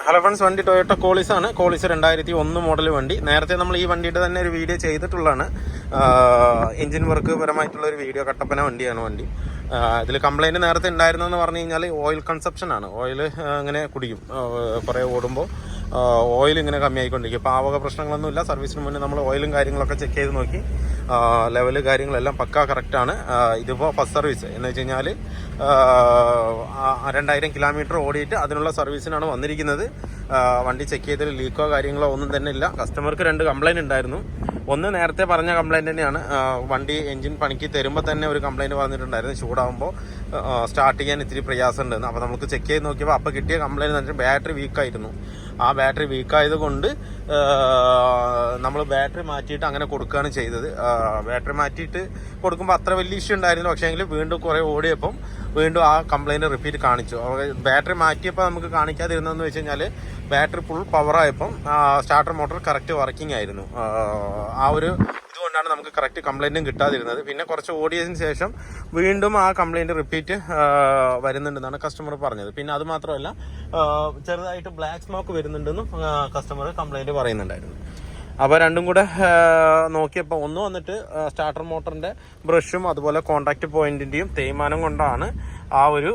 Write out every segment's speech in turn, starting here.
Hello friends, വണ്ടി Toyota Qualis ആണ്. Qualis 2001 model വണ്ടി. നേരത്തെ നമ്മൾ ഈ വണ്ടിയുടെ തന്നെ ഒരു വീഡിയോ ചെയ്തിട്ടുള്ളതാണ്. എഞ്ചിൻ വർക്ക് പരമായിട്ടുള്ള ഒരു വീഡിയോ. കട്ടപ്പന വണ്ടിയാണ് വണ്ടി. ഇതിൽ കംപ്ലൈൻറ്റ് നേരത്തെ ഉണ്ടായിരുന്നെന്ന് പറഞ്ഞു കഴിഞ്ഞാൽ ഓയിൽ കൺസപ്ഷൻ ആണ്. ഓയിൽ ഇങ്ങനെ കുടിക്കും, കുറേ ഓടുമ്പോൾ ഓയിൽ ഇങ്ങനെ കമ്മിയായിക്കൊണ്ടിരിക്കും. ഇപ്പോൾ ആ വക പ്രശ്നങ്ങളൊന്നുമില്ല. സർവീസിന് മുന്നേ നമ്മൾ ഓയിലും കാര്യങ്ങളൊക്കെ ചെക്ക് ചെയ്ത് നോക്കി. ലെവല് കാര്യങ്ങളെല്ലാം പക്കാ കറക്റ്റാണ്. ഇതിപ്പോൾ ഫസ്റ്റ് സർവീസ് എന്ന് വെച്ച് കഴിഞ്ഞാൽ 2000 കിലോമീറ്റർ ഓടിയിട്ട് അതിനുള്ള സർവീസിനാണ് വന്നിരിക്കുന്നത്. വണ്ടി ചെക്ക് ചെയ്തതിൽ ലീക്കോ കാര്യങ്ങളോ ഒന്നും തന്നെ ഇല്ല. കസ്റ്റമർക്ക് 2 കംപ്ലൈൻറ്റ് ഉണ്ടായിരുന്നു. ഒന്ന് നേരത്തെ പറഞ്ഞ കംപ്ലൈൻറ്റ് തന്നെയാണ്. വണ്ടി എൻജിൻ പണിക്ക് തരുമ്പോൾ തന്നെ ഒരു കംപ്ലൈൻറ്റ് പറഞ്ഞിട്ടുണ്ടായിരുന്നു, ചൂടാകുമ്പോൾ സ്റ്റാർട്ട് ചെയ്യാൻ ഇത്തിരി പ്രയാസമുണ്ടെന്ന്. അപ്പോൾ നമുക്ക് ചെക്ക് ചെയ്ത് നോക്കിയപ്പോൾ അപ്പോൾ കിട്ടിയ കംപ്ലൈൻറ്റ് എന്ന് വെച്ചാൽ ബാറ്ററി വീക്കായിരുന്നു. ആ ബാറ്ററി വീക്കായത് കൊണ്ട് നമ്മൾ ബാറ്ററി മാറ്റിയിട്ട് അങ്ങനെ കൊടുക്കുകയാണ് ചെയ്തത്. ബാറ്ററി മാറ്റിയിട്ട് കൊടുക്കുമ്പോൾ അത്ര വലിയ ഇഷ്യൂ ഉണ്ടായിരുന്നില്ല. പക്ഷേങ്കിൽ വീണ്ടും കുറേ ഓടിയപ്പം വീണ്ടും ആ കംപ്ലൈൻറ്റ് റിപ്പീറ്റ് കാണിച്ചു. ബാറ്ററി മാറ്റിയപ്പോൾ നമുക്ക് കാണിക്കാതിരുന്നതെന്ന് വെച്ച് കഴിഞ്ഞാൽ ബാറ്ററി ഫുൾ പവറായപ്പം സ്റ്റാർട്ടർ മോട്ടോർ കറക്റ്റ് വർക്കിംഗ് ആയിരുന്നു. ആ ഒരു ഇതുകൊണ്ടാണ് നമുക്ക് കറക്റ്റ് കംപ്ലൈൻറ്റും കിട്ടാതിരുന്നത്. പിന്നെ കുറച്ച് ഓടിയതിന് ശേഷം വീണ്ടും ആ കംപ്ലൈൻറ്റ് റിപ്പീറ്റ് വരുന്നുണ്ടെന്നാണ് കസ്റ്റമർ പറഞ്ഞത്. പിന്നെ അത് മാത്രമല്ല, ചെറുതായിട്ട് ബ്ലാക്ക് സ്മോക്ക് വരുന്നുണ്ടെന്നും കസ്റ്റമർ കംപ്ലൈൻറ്റ് പറയുന്നുണ്ടായിരുന്നു. അപ്പോൾ രണ്ടും കൂടെ നോക്കിയപ്പോൾ ഒന്ന് വന്നിട്ട് സ്റ്റാർട്ടർ മോട്ടറിൻ്റെ ബ്രഷും അതുപോലെ കോണ്ടാക്ട് പോയിന്റിൻ്റെയും തേയ്മാനം കൊണ്ടാണ് ആ ഒരു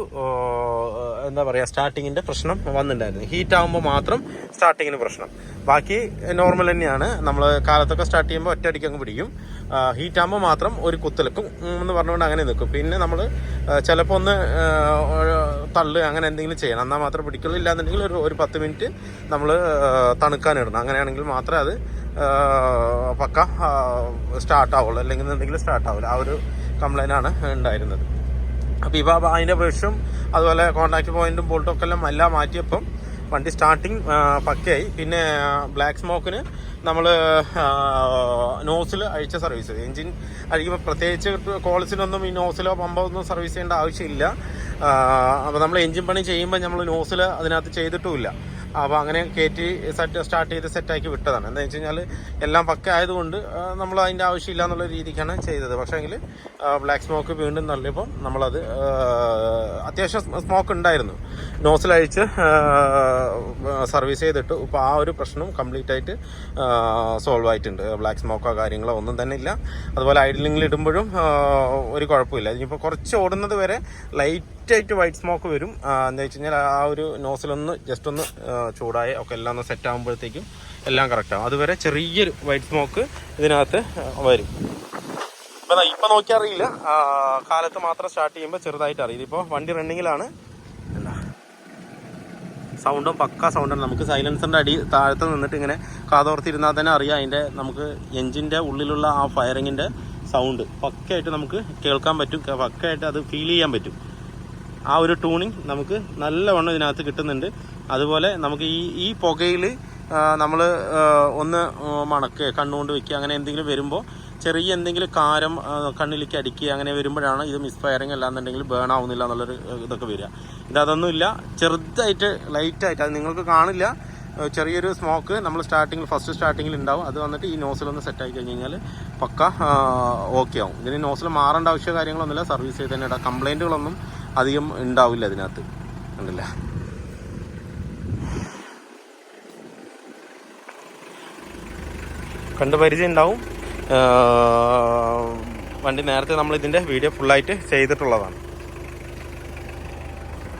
എന്താ പറയുക സ്റ്റാർട്ടിങ്ങിൻ്റെ പ്രശ്നം വന്നിട്ടുണ്ടായിരുന്നു. ഹീറ്റ് ആകുമ്പോൾ മാത്രം സ്റ്റാർട്ടിങ്ങിന് പ്രശ്നം, ബാക്കി നോർമൽ തന്നെയാണ്. നമ്മൾ കാലത്തൊക്കെ സ്റ്റാർട്ട് ചെയ്യുമ്പോൾ ഒറ്റയടിക്ക് അങ്ങ് പിടിക്കും. ഹീറ്റ് ആകുമ്പോൾ മാത്രം ഒരു കുത്തലക്കും എന്ന് പറഞ്ഞുകൊണ്ട് അങ്ങനെ നിൽക്കും. പിന്നെ നമ്മൾ ചിലപ്പോൾ ഒന്ന് തള്ളു അങ്ങനെ എന്തെങ്കിലും ചെയ്യണം, എന്നാൽ മാത്രം പിടിക്കുള്ളൂ. ഇല്ലാന്നുണ്ടെങ്കിൽ ഒരു 10 മിനിറ്റ് നമ്മൾ തണുക്കാനിടണം. അങ്ങനെയാണെങ്കിൽ മാത്രമേ അത് പക്ക സ്റ്റാർട്ടാവുള്ളൂ, അല്ലെങ്കിൽ എന്നുണ്ടെങ്കിൽ സ്റ്റാർട്ടാവില്ല. ആ ഒരു കംപ്ലൈൻ്റാണ് ഉണ്ടായിരുന്നത്. അപ്പോൾ ഇപ്പോൾ അതിൻ്റെ ബ്രഷും അതുപോലെ കോണ്ടാക്ട് പോയിന്റും ബോൾട്ടും ഒക്കെ എല്ലാം മാറ്റിയപ്പം വണ്ടി സ്റ്റാർട്ടിങ് പക്കയായി. പിന്നെ ബ്ലാക്ക് സ്മോക്കിന് നമ്മൾ നോസിൽ അഴിച്ച സർവീസ്, എൻജിൻ അഴിക്കുമ്പോൾ പ്രത്യേകിച്ച് കോൾസിനൊന്നും ഈ നോസിലോ പമ്പോ ഒന്നും സർവീസ് ചെയ്യേണ്ട ആവശ്യമില്ല. അപ്പോൾ നമ്മൾ എൻജിൻ പണി ചെയ്യുമ്പോൾ നമ്മൾ നോസിൽ അതിനകത്ത് ചെയ്തിട്ടുമില്ല. അപ്പോൾ അങ്ങനെ കയറ്റി സ്റ്റാർട്ട് ചെയ്ത് സെറ്റാക്കി വിട്ടതാണ്. എന്താണെന്ന് വെച്ച് കഴിഞ്ഞാൽ എല്ലാം പക്ക ആയതുകൊണ്ട് നമ്മൾ അതിൻ്റെ ആവശ്യമില്ല എന്നുള്ള രീതിക്കാണ് ചെയ്തത്. പക്ഷേങ്കിൽ ബ്ലാക്ക് സ്മോക്ക് വീണ്ടും തള്ളിയപ്പോൾ നമ്മളത് അത്യാവശ്യം സ്മോക്ക് ഉണ്ടായിരുന്നു. നോസിലഴിച്ച് സർവീസ് ചെയ്തിട്ട് ഇപ്പോൾ ആ ഒരു പ്രശ്നം കംപ്ലീറ്റ് ആയിട്ട് സോൾവ് ആയിട്ടുണ്ട്. ബ്ലാക്ക് സ്മോക്കോ കാര്യങ്ങളോ ഒന്നും തന്നെ ഇല്ല. അതുപോലെ ഐഡലിങ്ങിൽ ഇടുമ്പോഴും ഒരു കുഴപ്പമില്ല. ഇനിയിപ്പോൾ കുറച്ച് ഓടുന്നത് വരെ ലൈറ്റായിട്ട് വൈറ്റ് സ്മോക്ക് വരും. എന്താ വെച്ച് കഴിഞ്ഞാൽ ആ ഒരു നോസിലൊന്ന് ജസ്റ്റ് ഒന്ന് ചൂടായി ഒക്കെ എല്ലാം ഒന്ന് സെറ്റ് ആകുമ്പോഴത്തേക്കും എല്ലാം കറക്റ്റാകും. അതുവരെ ചെറിയൊരു വൈറ്റ് സ്മോക്ക് ഇതിനകത്ത് വരും. ഇപ്പം നോക്കിയാൽ അറിയില്ല, കാലത്ത് മാത്രം സ്റ്റാർട്ട് ചെയ്യുമ്പോൾ ചെറുതായിട്ട് അറിയില്ല. ഇപ്പോൾ വണ്ടി റണ്ണിങ്ങിലാണ്. സൗണ്ടും പക്ക സൗണ്ടാണ്. നമുക്ക് സൈലൻസറിൻ്റെ താഴത്ത് നിന്നിട്ട് ഇങ്ങനെ കാതോർത്തിരുന്നാൽ തന്നെ അറിയാം അതിൻ്റെ നമുക്ക് എൻജിൻ്റെ ഉള്ളിലുള്ള ആ ഫയറിങ്ങിൻ്റെ സൗണ്ട് പക്കയായിട്ട് നമുക്ക് കേൾക്കാൻ പറ്റും. പക്കയായിട്ട് അത് ഫീൽ ചെയ്യാൻ പറ്റും. ആ ഒരു ട്യൂണിങ് നമുക്ക് നല്ലവണ്ണം ഇതിനകത്ത് കിട്ടുന്നുണ്ട്. അതുപോലെ നമുക്ക് ഈ പുകയിൽ നമ്മൾ ഒന്ന് മണക്ക് കണ്ണുകൊണ്ട് വെക്കുക അങ്ങനെ എന്തെങ്കിലും വരുമ്പോൾ ചെറിയ എന്തെങ്കിലും കാരം കണ്ണിലേക്ക് അടിക്കുക അങ്ങനെ വരുമ്പോഴാണ് ഇത് മിസ് ഫയറിങ് അല്ലാന്നുണ്ടെങ്കിൽ ബേൺ ആവുന്നില്ല എന്നുള്ളൊരു ഇതൊക്കെ വരിക. ഇതൊന്നുമില്ല, ചെറുതായിട്ട് ലൈറ്റായിട്ട്, അത് നിങ്ങൾക്ക് കാണില്ല, ചെറിയൊരു സ്മോക്ക് നമ്മൾ ഫസ്റ്റ് സ്റ്റാർട്ടിങ്ങിൽ ഉണ്ടാവും. അത് വന്നിട്ട് ഈ നോസിലൊന്ന് സെറ്റായി കഴിഞ്ഞ് കഴിഞ്ഞാൽ പക്ക ഓക്കെ ആവും. ഇതിന് നോസിൽ മാറേണ്ട ആവശ്യ കാര്യങ്ങളൊന്നുമില്ല. സർവീസ് ചെയ്ത് തന്നെ ഇടാം. കംപ്ലൈൻറ്റുകളൊന്നും അധികം ഉണ്ടാവില്ല ഇതിനകത്ത്. ഉണ്ടല്ല, കണ്ട് പരിചയം ഉണ്ടാവും. വണ്ടി നേരത്തെ നമ്മൾ ഇതിൻ്റെ വീഡിയോ ഫുള്ളായിട്ട് ചെയ്തിട്ടുള്ളതാണ്.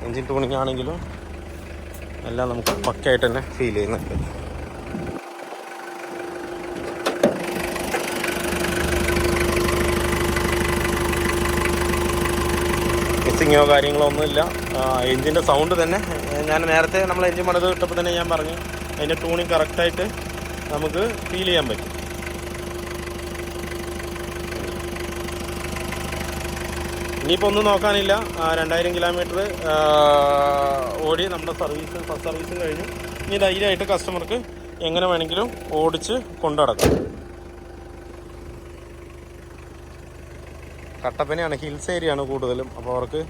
എൻജിൻ ട്യൂണിങ് ആണെങ്കിലും എല്ലാം നമുക്ക് പക്കയായിട്ട് തന്നെ ഫീൽ ചെയ്യുന്നുണ്ട്. മിസ്സിങ്ങോ കാര്യങ്ങളോ ഒന്നുമില്ല. എൻജിൻ്റെ സൗണ്ട് തന്നെ ഞാൻ നേരത്തെ നമ്മൾ എൻജിൻ പണിത് കിട്ടപ്പോൾ തന്നെ ഞാൻ പറഞ്ഞു അതിൻ്റെ ട്യൂണിങ് കറക്റ്റായിട്ട് നമുക്ക് ഫീൽ ചെയ്യാൻ പറ്റും. ഇനിയിപ്പോൾ ഒന്നും നോക്കാനില്ല. 2000 കിലോമീറ്റർ ഓടി നമ്മുടെ ഫസ്റ്റ് സർവീസും കഴിഞ്ഞു. ഇനി ധൈര്യമായിട്ട് കസ്റ്റമർക്ക് എങ്ങനെ വേണമെങ്കിലും ഓടിച്ച് കൊണ്ടുനടക്കാം. കട്ടപ്പനയാണ്, ഹിൽസ് ഏരിയയാണ് കൂടുതലും. അപ്പോൾ അവർക്ക്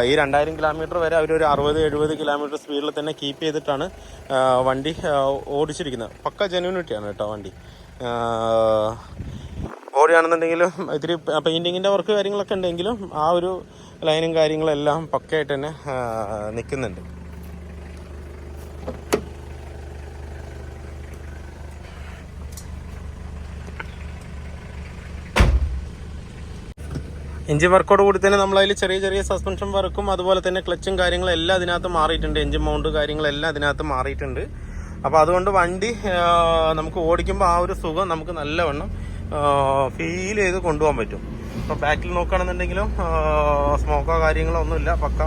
ഈ 2000 കിലോമീറ്റർ വരെ അവരൊരു 60-70 കിലോമീറ്റർ സ്പീഡിൽ തന്നെ കീപ്പ് ചെയ്തിട്ടാണ് വണ്ടി ഓടിച്ചിരിക്കുന്നത്. പക്ക ജെന്യൂനിറ്റിയാണ് കേട്ടോ വണ്ടി. ഓടിയാണെന്നുണ്ടെങ്കിലും ഇത്തിരി പെയിൻറ്റിങ്ങിൻ്റെ വർക്ക് കാര്യങ്ങളൊക്കെ ഉണ്ടെങ്കിലും ആ ഒരു ലൈനും കാര്യങ്ങളെല്ലാം പക്കയായിട്ട് തന്നെ നിൽക്കുന്നുണ്ട്. എഞ്ചിൻ വർക്കോട് കൂടി തന്നെ നമ്മളതിൽ ചെറിയ ചെറിയ സസ്പെൻഷൻ വർക്കും അതുപോലെ തന്നെ ക്ലച്ചും കാര്യങ്ങളും എല്ലാം അതിനകത്ത് മാറിയിട്ടുണ്ട്. എഞ്ചിൻ മൗണ്ട് കാര്യങ്ങളെല്ലാം അതിനകത്ത് മാറിയിട്ടുണ്ട്. അപ്പോൾ അതുകൊണ്ട് വണ്ടി നമുക്ക് ഓടിക്കുമ്പോൾ ആ ഒരു സുഖം നമുക്ക് നല്ലവണ്ണം ഫീൽ ചെയ്ത് കൊണ്ടുപോകാൻ പറ്റും. ഇപ്പോൾ ബാക്കിൽ നോക്കുകയാണെന്നുണ്ടെങ്കിലും സ്മോക്കോ കാര്യങ്ങളോ ഒന്നുമില്ല, പക്ക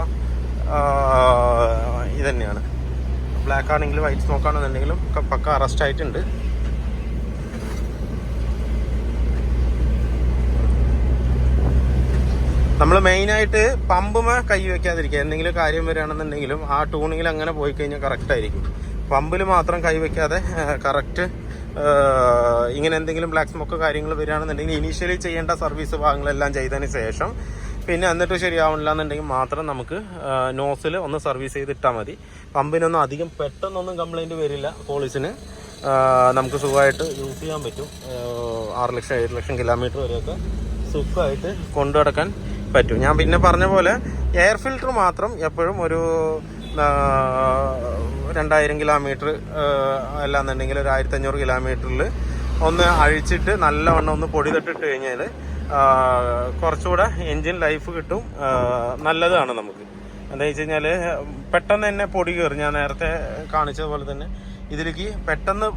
ഇതന്നെയാണ്. ബ്ലാക്ക് ആണെങ്കിലും വൈറ്റ് സ്മോക്ക് ആണെന്നുണ്ടെങ്കിലും പക്ക അറസ്റ്റ് ആയിട്ടുണ്ട്. നമ്മൾ മെയിനായിട്ട് പമ്പുമേ കൈ വയ്ക്കാതിരിക്കുക. എന്തെങ്കിലും കാര്യം വരികയാണെന്നുണ്ടെങ്കിലും ആ ട്യൂണിങ്ങിൽ അങ്ങനെ പോയി കഴിഞ്ഞാൽ കറക്റ്റായിരിക്കും. പമ്പിൽ മാത്രം കൈ വയ്ക്കാതെ കറക്റ്റ് ഇങ്ങനെ എന്തെങ്കിലും ബ്ലാക്ക് സ്മോക്ക് കാര്യങ്ങൾ വരികയാണെന്നുണ്ടെങ്കിൽ ഇനീഷ്യലി ചെയ്യേണ്ട സർവീസ് ഭാഗങ്ങളെല്ലാം ചെയ്തതിന് ശേഷം പിന്നെ എന്നിട്ട് ശരിയാവണില്ല എന്നുണ്ടെങ്കിൽ മാത്രം നമുക്ക് നോസിൽ ഒന്ന് സർവീസ് ചെയ്തിട്ടാൽ മതി. പമ്പിനൊന്നും അധികം പെട്ടെന്നൊന്നും കംപ്ലൈൻറ്റ് വരില്ല. പോളിസിന് നമുക്ക് സുഖമായിട്ട് യൂസ് ചെയ്യാൻ പറ്റും. 6 ലക്ഷം 7 ലക്ഷം കിലോമീറ്റർ വരെയൊക്കെ സുഖമായിട്ട് കൊണ്ടു നടക്കാൻ പറ്റും. ഞാൻ പിന്നെ പറഞ്ഞ പോലെ എയർ ഫിൽറ്റർ മാത്രം എപ്പോഴും ഒരു 2000 കിലോമീറ്റർ അല്ലാന്നുണ്ടെങ്കിൽ ഒരു 1500 കിലോമീറ്ററിൽ ഒന്ന് അഴിച്ചിട്ട് നല്ലവണ്ണം ഒന്ന് പൊടി തട്ടിട്ട് കഴിഞ്ഞാൽ കുറച്ചുകൂടെ എൻജിൻ ലൈഫ് കിട്ടും. നല്ലതാണ് നമുക്ക്. എന്താ വെച്ച് കഴിഞ്ഞാൽ പെട്ടെന്ന് തന്നെ പൊടി കയറും. ഞാൻ നേരത്തെ കാണിച്ചതുപോലെ തന്നെ ഇതിലേക്ക് പെട്ടെന്ന്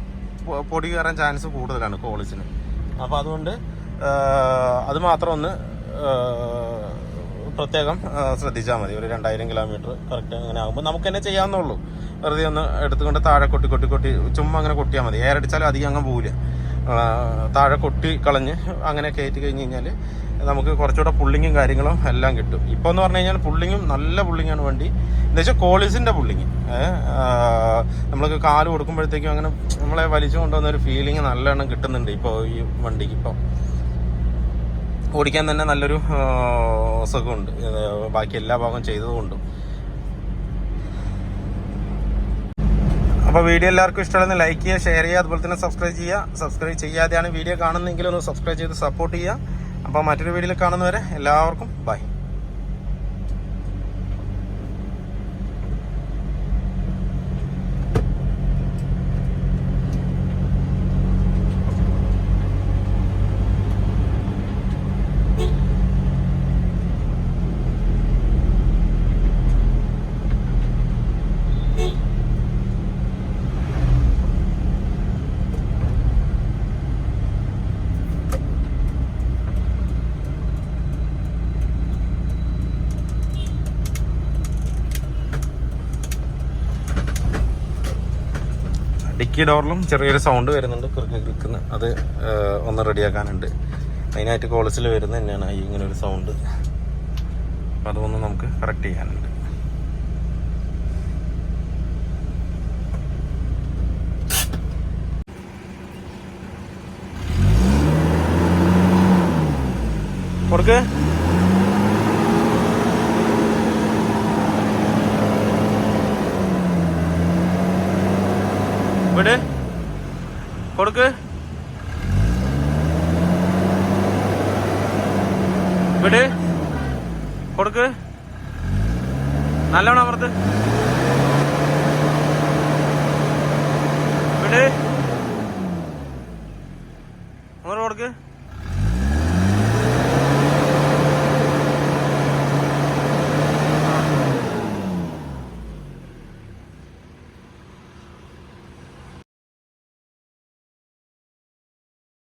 പൊടി കയറാൻ ചാൻസ് കൂടുതലാണ് കോളിസിന്. അപ്പോൾ അതുകൊണ്ട് അത് മാത്രം ഒന്ന് പ്രത്യേകം ശ്രദ്ധിച്ചാൽ മതി. ഒരു 2000 കിലോമീറ്റർ കറക്റ്റ് അങ്ങനെ ആകുമ്പോൾ നമുക്ക് തന്നെ ചെയ്യാവുന്നുള്ളൂ. വെറുതെ ഒന്ന് എടുത്തുകൊണ്ട് താഴെ കൊട്ടി ചുമ്മാ അങ്ങനെ കൊട്ടിയാൽ മതി. എയർ അടിച്ചാലും അധികം അങ്ങ് പോവില്ല. താഴെ കൊട്ടി കളഞ്ഞ് അങ്ങനെ കയറ്റി കഴിഞ്ഞ് കഴിഞ്ഞാൽ നമുക്ക് കുറച്ചുകൂടെ പുള്ളിങ്ങും കാര്യങ്ങളും എല്ലാം കിട്ടും. ഇപ്പോൾ എന്ന് പറഞ്ഞു കഴിഞ്ഞാൽ പുള്ളിങ്ങും നല്ല പുള്ളിങ്ങാണ് വണ്ടി. എന്താ വെച്ചാൽ കോളിസിൻ്റെ പുള്ളിങ് നമ്മൾക്ക് കാല് കൊടുക്കുമ്പോഴത്തേക്കും അങ്ങനെ നമ്മളെ വലിച്ചു കൊണ്ടുവന്ന ഒരു ഫീലിംഗ് നല്ലവണ്ണം കിട്ടുന്നുണ്ട് ഇപ്പോൾ ഈ വണ്ടിക്ക്. ഇപ്പോൾ ഓടിക്കാൻ തന്നെ നല്ലൊരു സുഖമുണ്ട് ബാക്കി എല്ലാ ഭാഗവും ചെയ്തതുകൊണ്ടും. അപ്പോൾ വീഡിയോ എല്ലാവർക്കും ഇഷ്ടമാണെന്ന് ലൈക്ക് ചെയ്യുക, ഷെയർ ചെയ്യുക, അതുപോലെ തന്നെ സബ്സ്ക്രൈബ് ചെയ്യുക. സബ്സ്ക്രൈബ് ചെയ്യാതെയാണ് വീഡിയോ കാണുന്നതെങ്കിൽ ഒന്ന് സബ്സ്ക്രൈബ് ചെയ്ത് സപ്പോർട്ട് ചെയ്യുക. അപ്പോൾ മറ്റൊരു വീഡിയോയിൽ കാണുന്നവരെ എല്ലാവർക്കും ബൈ. ഡിക്കി ഡോറിലും ചെറിയൊരു സൗണ്ട് വരുന്നുണ്ട്, കിറുക്കുന്ന. അത് ഒന്ന് റെഡിയാക്കാനുണ്ട്. അതിനായിട്ട് കോളേജിൽ വരുന്നത് തന്നെയാണ് ഈ ഇങ്ങനെ ഒരു സൗണ്ട്. അപ്പം അതൊന്ന് നമുക്ക് കറക്റ്റ് ചെയ്യാനുണ്ട്. കൊടുക്ക്. വിട്. കൊടുക്ക്. വിട്. കൊടുക്ക്. നല്ലവണ്ണം അമർത്ത്.